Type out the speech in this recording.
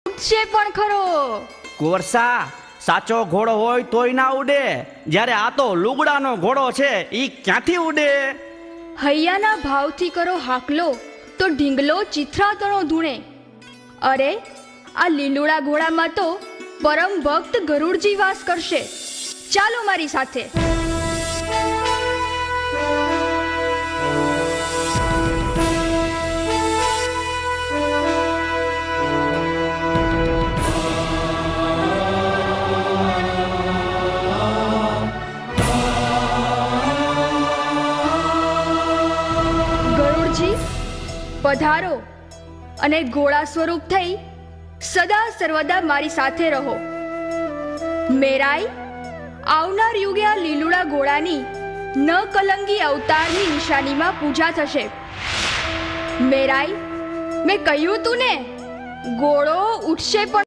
ઉડશે પણ ખરો. કુંવરસા, સાચો ઘોડો હોય તોય ના ઉડે, જ્યારે આ તો લુગડાનો ઘોડો છે, ઈ ક્યાંથી ઉડે? હૈયાના ભાવથી કરો હાકલો તો ઢીંગલો ચિથરાતણો ધૂણે. અરે આ લીલુડા ઘોડામાં તો પરમ ભક્ત ગરુડજી વાસ કરશે. ચાલો મારી સાથે. ગરુડજી પધારો અને ઘોડા સ્વરૂપ થઈ સદા સર્વદા મારી સાથે રહો. મેરાઈ, આવનાર યુગે આ લીલુડા ઘોડાની ન કલંગી અવતારની નિશાનીમાં પૂજા થશે. મેરાઈ, મેં કહ્યું તું ને, ઘોડો ઉઠશે પણ